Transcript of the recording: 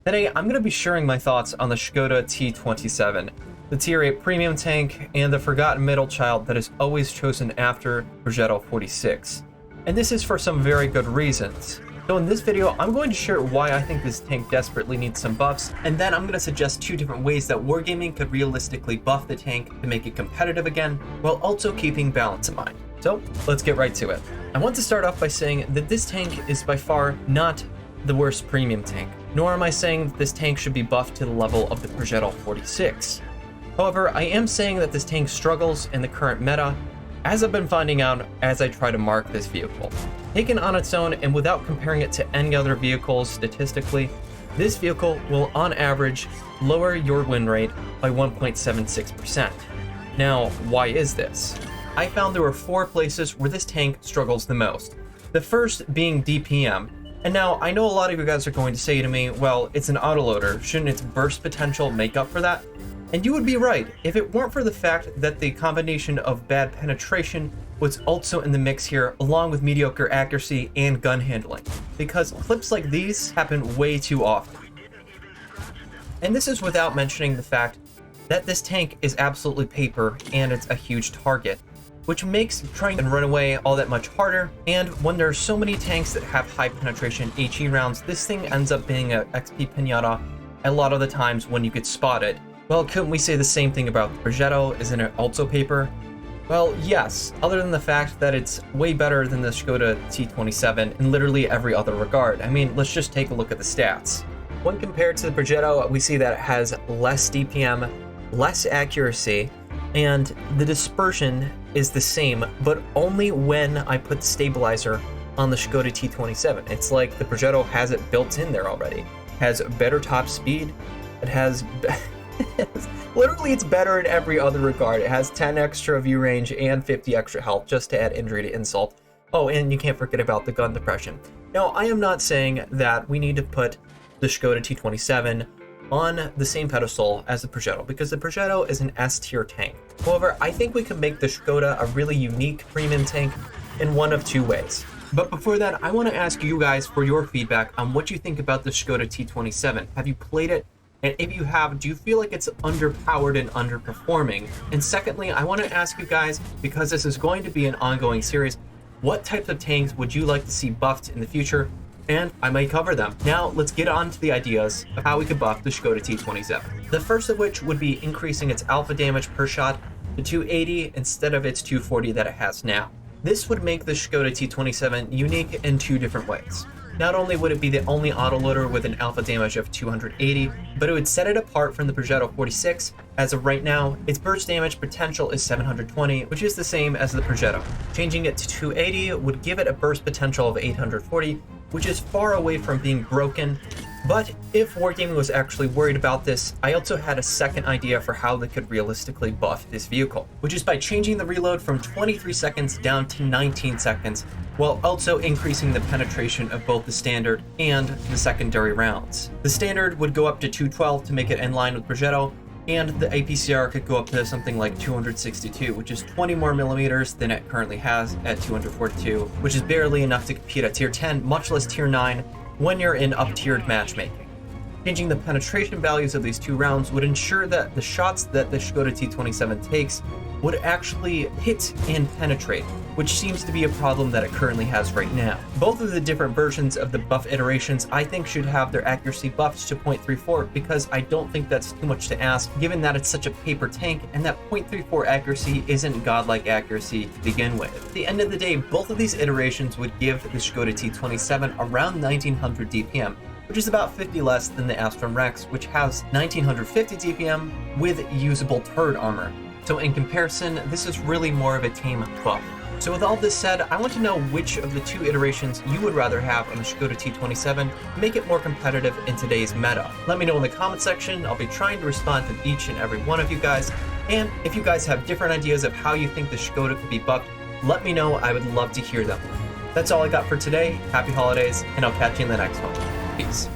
Today, I'm going to be sharing my thoughts on the Skoda T27, the Tier 8 premium tank, and the forgotten middle child that is always chosen after Progetto 46. And this is for some very good reasons. So in this video, I'm going to share why I think this tank desperately needs some buffs, and then I'm going to suggest 2 different ways that Wargaming could realistically buff the tank to make it competitive again, while also keeping balance in mind. So let's get right to it. I want to start off by saying that this tank is by far not the worst premium tank, nor am I saying that this tank should be buffed to the level of the Progetto 46. However, I am saying that this tank struggles in the current meta, as I've been finding out as I try to mark this vehicle. Taken on its own and without comparing it to any other vehicles statistically, this vehicle will on average lower your win rate by 1.76%. Now, why is this? I found there were 4 places where this tank struggles the most. The first being DPM. And now, I know a lot of you guys are going to say to me, well, it's an autoloader, shouldn't its burst potential make up for that? And you would be right, if it weren't for the fact that the combination of bad penetration was also in the mix here, along with mediocre accuracy and gun handling, because clips like these happen way too often. And this is without mentioning the fact that this tank is absolutely paper and it's a huge target, which makes trying to run away all that much harder. And when there are so many tanks that have high penetration HE rounds, this thing ends up being a XP pinata a lot of the times when you get spotted. Well, couldn't we say the same thing about the Progetto? Isn't it also paper? Well, yes, other than the fact that it's way better than the Skoda T27 in literally every other regard. I mean, let's just take a look at the stats. When compared to the Progetto, we see that it has less DPM, less accuracy, and the dispersion is the same, but only when I put stabilizer on the Skoda T27. It's like the Progetto has it built in there already. It has better top speed, it has... literally, it's better in every other regard. It has 10 extra view range and 50 extra health, just to add injury to insult. Oh, and you can't forget about the gun depression. Now, I am not saying that we need to put the Skoda T27 on the same pedestal as the Progetto, because the Progetto is an S-tier tank. However, I think we can make the Skoda a really unique premium tank in one of 2 ways. But before that, I want to ask you guys for your feedback on what you think about the Skoda T27. Have you played it? And if you have, do you feel like it's underpowered and underperforming? And secondly, I want to ask you guys, because this is going to be an ongoing series, what types of tanks would you like to see buffed in the future? And I might cover them. Now, let's get on to the ideas of how we could buff the Skoda T27. The first of which would be increasing its alpha damage per shot to 280 instead of its 240 that it has now. This would make the Skoda T27 unique in 2 different ways. Not only would it be the only autoloader with an alpha damage of 280, but it would set it apart from the Progetto 46. As of right now, its burst damage potential is 720, which is the same as the Progetto. Changing it to 280 would give it a burst potential of 840, which is far away from being broken. But if Wargaming was actually worried about this, I also had a second idea for how they could realistically buff this vehicle, which is by changing the reload from 23 seconds down to 19 seconds, while also increasing the penetration of both the standard and the secondary rounds. The standard would go up to 212 to make it in line with Progetto, and the APCR could go up to something like 262, which is 20 more millimeters than it currently has at 242, which is barely enough to compete at tier 10, much less tier 9, when you're in up-tiered matchmaking. Changing the penetration values of these 2 rounds would ensure that the shots that the Skoda T27 takes would actually hit and penetrate, which seems to be a problem that it currently has right now. Both of the different versions of the buff iterations I think should have their accuracy buffed to 0.34, because I don't think that's too much to ask, given that it's such a paper tank and that 0.34 accuracy isn't godlike accuracy to begin with. At the end of the day, both of these iterations would give the Skoda T27 around 1900 DPM, which is about 50 less than the Astron Rex, which has 1950 DPM with usable turret armor. So in comparison, this is really more of a tame buff. So with all this said, I want to know which of the 2 iterations you would rather have on the Skoda T27 to make it more competitive in today's meta. Let me know in the comment section. I'll be trying to respond to each and every one of you guys. And if you guys have different ideas of how you think the Skoda could be buffed, let me know. I would love to hear them. That's all I got for today. Happy holidays, and I'll catch you in the next one. Peace.